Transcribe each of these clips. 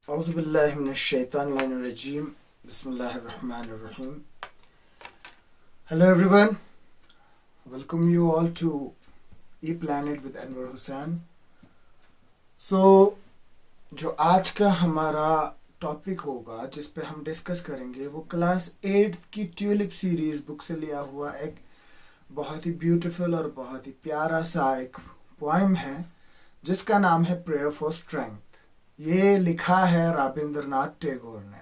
Auzubillahiminash-shaytanir-rajim. Bismillahir-rahmanir-rahim. Hello everyone. Welcome you all to E-Planet with Anwar Hussain. So, जो आज का हमारा topic होगा जिस पे हम डिस्कस करेंगे वो क्लास 8 की ट्यूलिप सीरीज बुक से लिया हुआ एक बहुत ही ब्यूटीफुल और बहुत ही प्यारा सा एक पोएम है जिसका नाम है प्रेयर फॉर स्ट्रेंथ। ये लिखा है रविंद्रनाथ टैगोर ने।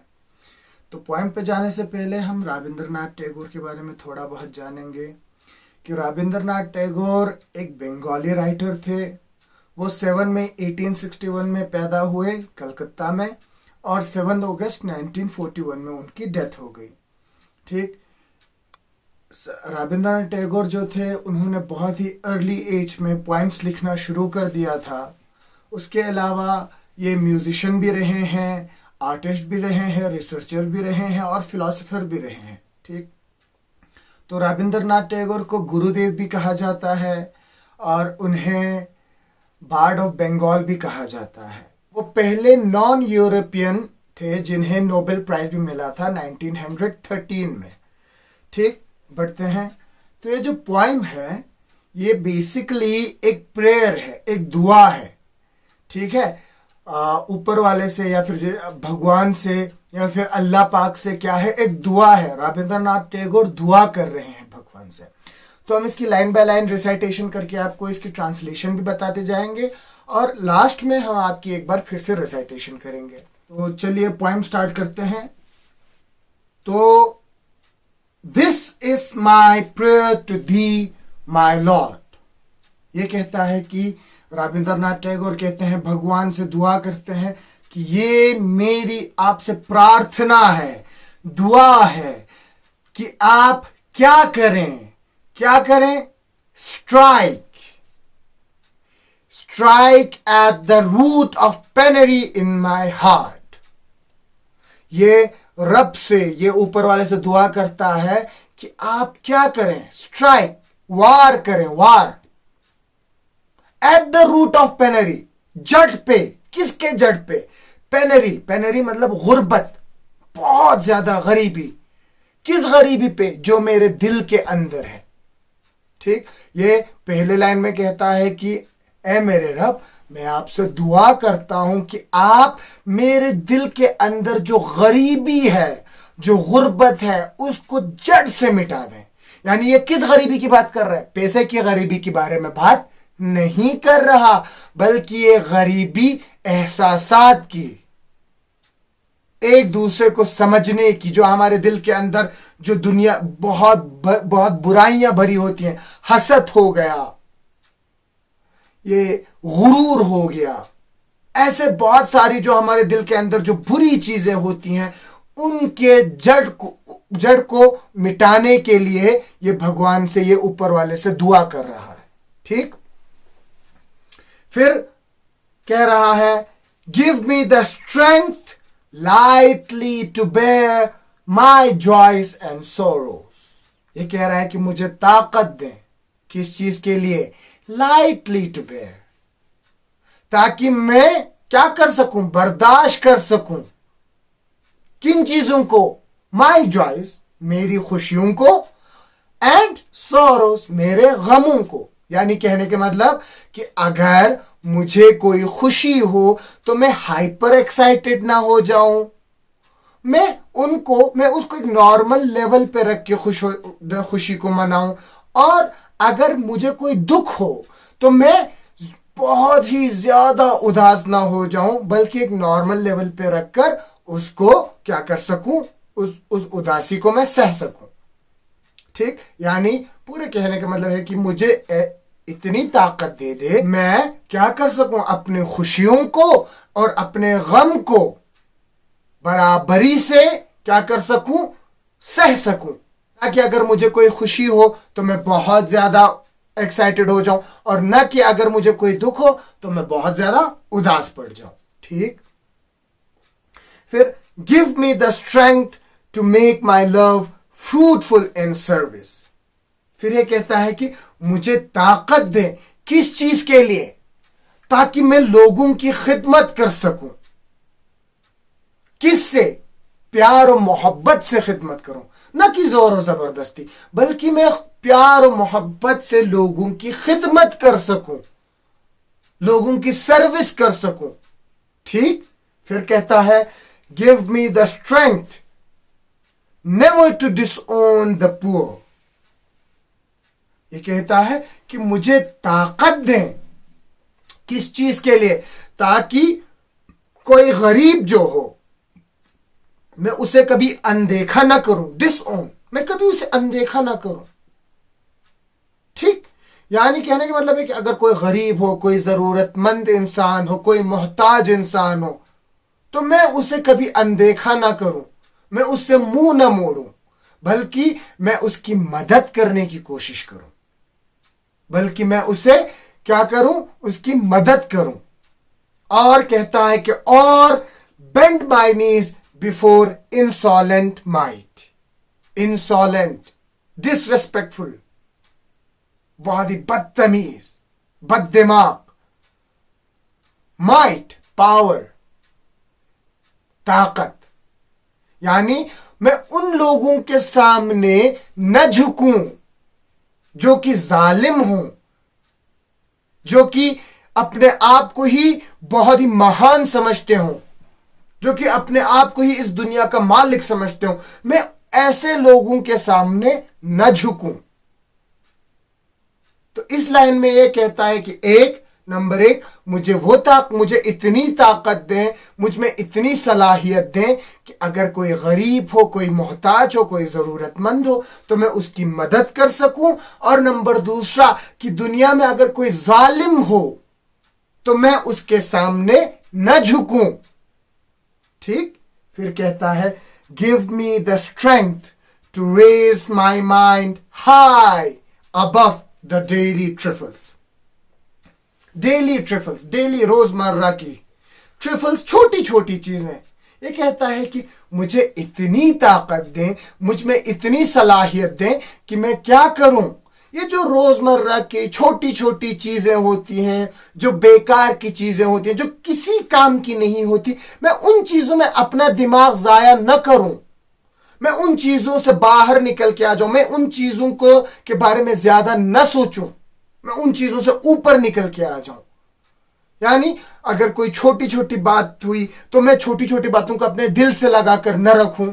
तो पोएम पे जाने से पहले हम रविंद्रनाथ टैगोर के बारे में थोड़ा बहुत जानेंगे कि रविंद्रनाथ टैगोर एक बंगाली राइटर थे। वो 7 मई 1861 में पैदा हुए कलकत्ता में और 7 अगस्त 1941 में उनकी डेथ हो गई। ठीक, रविंद्रनाथ टैगोर जो थे उन्होंने बहुत ही अर्ली एज में पोएम्स लिखना शुरू कर दिया था। उसके अलावा ये म्यूजिशियन भी रहे हैं, आर्टिस्ट भी रहे हैं, रिसर्चर भी रहे हैं और फिलोसोफर भी रहे हैं। ठीक, तो रविंद्रनाथ टैगोर को गुरुदेव भी कहा जाता है और उन्हें बार्ड ऑफ बंगाल भी कहा जाता है। वो पहले नॉन यूरोपियन थे जिन्हें नोबेल प्राइज भी मिला था 1913 में। ठीक, बढ़ते हैं। तो ये जो पोएम है ये बेसिकली एक प्रेयर है, एक दुआ है। ठीक है, ऊपर वाले से या फिर भगवान से या फिर अल्लाह पाक से क्या है, एक दुआ है। रविंद्रनाथ टैगोर दुआ कर रहे हैं भगवान से। तो हम इसकी लाइन बाय लाइन रिसाइटेशन करके आपको इसकी ट्रांसलेशन भी बताते जाएंगे और लास्ट में हम आपकी एक बार फिर से रिसाइटेशन करेंगे। तो चलिए पोएम स्टार्ट करते हैं। तो this is my prayer to thee my lord. ये कहता है कि रविंद्रनाथ टैगोर कहते हैं, भगवान से दुआ करते हैं कि ये मेरी आपसे प्रार्थना है, दुआ है कि आप क्या करें, क्या करें? Strike at the root of penury in my heart. ये रब से, ये ऊपर वाले से दुआ करता है कि आप क्या करें? स्ट्राइक, वार करें, वार एट द रूट ऑफ पेनरी, जड़ पे। किसके जड़ पे? पेनरी, पेनरी मतलब गुर्बत, बहुत ज्यादा गरीबी। किस गरीबी पे? जो मेरे दिल के अंदर है। ठीक, ये पहले लाइन में कहता है कि ए मेरे रब, मैं आपसे दुआ करता हूं कि आप मेरे दिल के अंदर जो गरीबी है, जो गुर्बत है, उसको जड़ से मिटा दें। यानी ये किस गरीबी की बात कर रहा है? पैसे की गरीबी के बारे में बात नहीं कर रहा, बल्कि ये गरीबी एहसासात की, एक दूसरे को समझने की, जो हमारे दिल के अंदर जो दुनिया बहुत बुराइयां भरी होती हैं, हसद हो गया, ये गुरूर हो गया, ऐसे बहुत सारी जो हमारे दिल के अंदर जो बुरी चीजें होती हैं, उनके जड़ को मिटाने के लिए ये भगवान से, ये ऊपर वाले से दुआ कर रहा है। ठीक, फिर कह रहा है, give me the strength lightly to bear my joys and sorrows. ये कह रहा है कि मुझे ताकत दें। किस चीज के लिए? लाइटली टू बेयर, ताकि मैं क्या कर सकूं? बर्दाश्त कर सकूं। किन चीजों को? माई जॉयस, मेरी खुशियों को, एंड सोरोस, मेरे गमों को। यानी कहने के मतलब कि अगर मुझे कोई खुशी हो तो मैं हाइपर एक्साइटेड ना हो जाऊं, मैं उसको एक नॉर्मल लेवल पे रख के खुशी को मनाऊं। और अगर मुझे कोई दुख हो तो मैं बहुत ही ज्यादा उदास ना हो जाऊं, बल्कि एक नॉर्मल लेवल पे रखकर उसको क्या कर सकूं, उस उदासी को मैं सह सकूं। ठीक, यानी पूरे कहने का मतलब है कि मुझे इतनी ताकत दे दे, मैं क्या कर सकूं? अपने खुशियों को और अपने गम को बराबरी से क्या कर सकूं? सह सकूं। ताकि अगर मुझे कोई खुशी हो तो मैं बहुत ज्यादा एक्साइटेड हो जाऊं, और न कि अगर मुझे कोई दुख हो तो मैं बहुत ज्यादा उदास पड़ जाऊं। ठीक, फिर give me the strength to make my love fruitful in service. फिर ये कहता है कि मुझे ताकत दे। किस चीज के लिए? ताकि मैं लोगों की खिदमत कर सकूं। किससे? प्यार और मोहब्बत से खिदमत करूं, ना कि जोर और जबरदस्ती, बल्कि मैं प्यार और मोहब्बत से लोगों की खिदमत कर सकूं, लोगों की सर्विस कर सकूं। ठीक। फिर कहता है give me the strength never to disown the poor. ये कहता है कि मुझे ताकत दें। किस चीज के लिए? ताकि कोई गरीब जो हो मैं उसे कभी अनदेखा ना करूं। डिसओन, मैं कभी उसे अनदेखा ना करूं। ठीक। यानी कहने का मतलब है कि अगर कोई गरीब हो, कोई जरूरतमंद इंसान हो, कोई मोहताज इंसान हो, तो मैं उसे कभी अनदेखा ना करूं, मैं उससे मुंह ना मोड़ूं, बल्कि मैं उसकी मदद करने की कोशिश करूं, बल्कि मैं उसे क्या करूं? उसकी मदद करूं। और कहता है कि और bend my knees before insolent might. Insolent, disrespectful, बहुत ही बदतमीज, बददिमाग। माइट, पावर, ताकत। यानी मैं उन लोगों के सामने न झुकूं जो कि जालिम हों, जो कि अपने आप को ही बहुत ही महान समझते हों, जो कि अपने आप को ही इस दुनिया का मालिक समझते हो। मैं ऐसे लोगों के सामने न झुकूं। तो इस लाइन में यह कहता है कि नंबर एक, मुझे इतनी ताकत दें, मुझ में इतनी सलाहियत दें कि अगर कोई गरीब हो, कोई मोहताज हो, कोई जरूरतमंद हो, तो मैं उसकी मदद कर सकूं। और नंबर दूसरा कि दुनिया में अगर कोई जालिम हो तो मैं उसके सामने न झुकूं। ठीक। फिर कहता है give me the strength to raise my mind high above the daily trifles. Daily trifles, daily रोजमर्रा की ट्रिफल्स, छोटी छोटी चीजें। ये कहता है कि मुझे इतनी ताकत दें, मुझ में इतनी सलाहियत दें कि मैं क्या करूं। ये जो रोजमर्रा की छोटी छोटी चीजें होती हैं, जो बेकार की चीजें होती हैं, जो किसी काम की नहीं होती, मैं उन चीजों में अपना दिमाग जाया न करूं, मैं उन चीजों से बाहर निकल के आ जाऊं, मैं उन चीजों को के बारे में ज्यादा न सोचूं, मैं उन चीजों से ऊपर निकल के आ जाऊं। यानी अगर कोई छोटी छोटी बात हुई तो मैं छोटी छोटी बातों को अपने दिल से लगाकर न रखूं।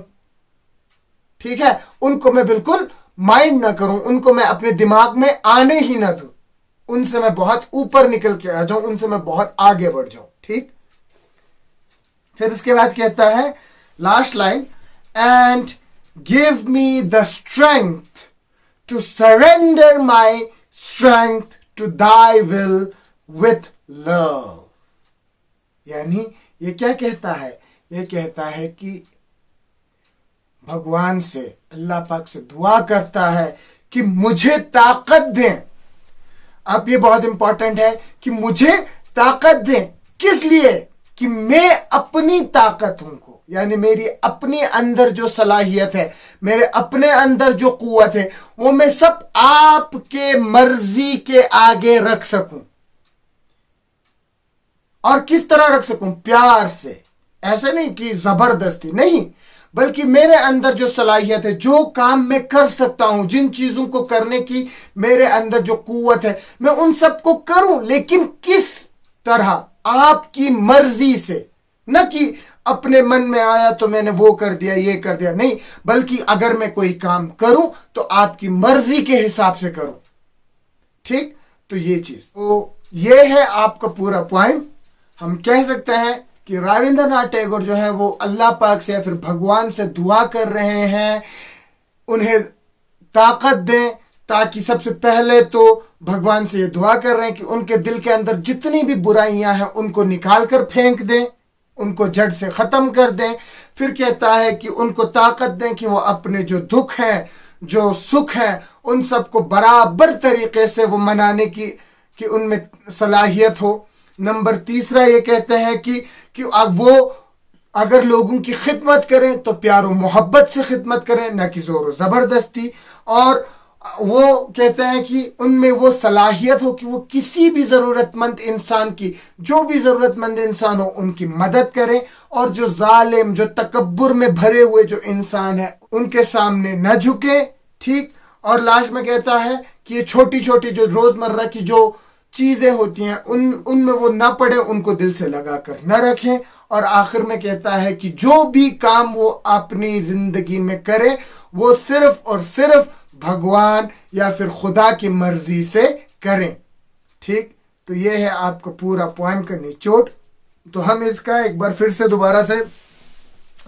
ठीक है। उनको मैं बिल्कुल माइंड ना करूं, उनको मैं अपने दिमाग में आने ही ना दूं, उनसे मैं बहुत ऊपर निकल के आ जाऊं, उनसे मैं बहुत आगे बढ़ जाऊं। ठीक। फिर इसके बाद कहता है last line, and give me the strength to surrender my strength to thy will with love. यानी ये क्या कहता है? ये कहता है कि भगवान से, अल्लाह पाक से दुआ करता है कि मुझे ताकत दें। अब ये बहुत इंपॉर्टेंट है कि मुझे ताकत दें। किस लिए? कि मैं अपनी ताकत उनको, यानी मेरी अपने अंदर जो सलाहियत है, मेरे अपने अंदर जो कुव्वत है, वो मैं सब आपके मर्जी के आगे रख सकूं। और किस तरह रख सकूं? प्यार से। ऐसे नहीं कि जबरदस्ती, नहीं, बल्कि मेरे अंदर जो सलाहियत है, जो काम मैं कर सकता हूं, जिन चीजों को करने की मेरे अंदर जो कुव्वत है, मैं उन सबको करूं, लेकिन किस तरह? आपकी मर्जी से। न कि अपने मन में आया तो मैंने वो कर दिया, ये कर दिया, नहीं, बल्कि अगर मैं कोई काम करूं तो आपकी मर्जी के हिसाब से करूं। ठीक। तो ये चीज, तो ये है आपका पूरा पॉइंट। हम कह सकते हैं कि रविंद्रनाथ टैगोर जो है वो अल्लाह पाक से या फिर भगवान से दुआ कर रहे हैं, उन्हें ताकत दें, ताकि सबसे पहले तो भगवान से ये दुआ कर रहे हैं कि उनके दिल के अंदर जितनी भी बुराइयां हैं उनको निकाल कर फेंक दें, उनको जड़ से खत्म कर दें। फिर कहता है कि उनको ताकत दें कि वो अपने जो दुख है, जो सुख है, उन सबको बराबर तरीके से वो मनाने की उनमें सलाहियत हो। नंबर तीसरा ये कहते हैं कि अब वो अगर लोगों की खिदमत करें तो प्यार और मोहब्बत से खिदमत करें, न कि जोर और जबरदस्ती। और वो कहते हैं कि उनमें वो सलाहियत हो कि वो किसी भी ज़रूरतमंद इंसान की, जो भी ज़रूरतमंद इंसान हो, उनकी मदद करें, और जो जालिम, जो तकब्बुर में भरे हुए जो इंसान है, उनके सामने न झुके। ठीक। और लास्ट में कहता है कि ये छोटी छोटी जो रोज़मर्रा की जो चीज़ें होती हैं उनमें वो ना पड़े, उनको दिल से लगा कर न रखें। और आखिर में कहता है कि जो भी काम वो अपनी ज़िंदगी में करे, वो सिर्फ और सिर्फ भगवान या फिर खुदा की मर्जी से करें। ठीक। तो ये है आपका पूरा पोएम का निचोड़। तो हम इसका एक बार फिर से दोबारा से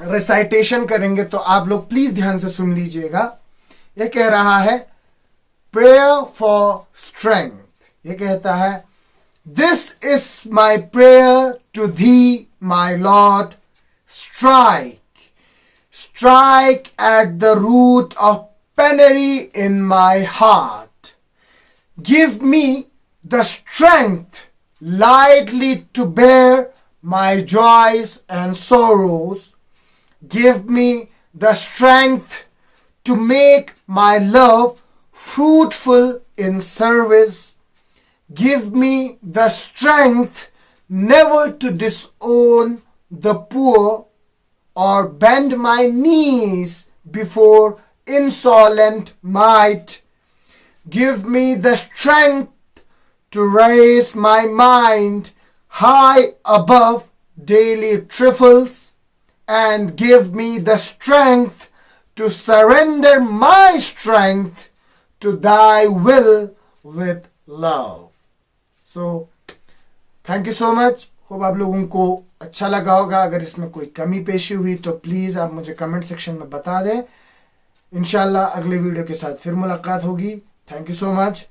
रिसाइटेशन करेंगे, तो आप लोग प्लीज ध्यान से सुन लीजिएगा। ये कह रहा है प्रेयर फॉर स्ट्रेंथ। ये कहता है this is my prayer to thee my lord, strike at the root of penury in my heart. Give me the strength lightly to bear my joys and sorrows. Give me the strength to make my love fruitful in service. Give me the strength never to disown the poor or bend my knees before insolent might. Give me the strength to raise my mind high above daily trifles, and give me the strength to surrender my strength to thy will with love. So, thank you so much. Hope आप लोगों को अच्छा लगा होगा। अगर इसमें कोई कमी पेशी हुई तो प्लीज़ आप मुझे कमेंट सेक्शन में बता दें। इंशाल्लाह अगले वीडियो के साथ फिर मुलाकात होगी। Thank you so much.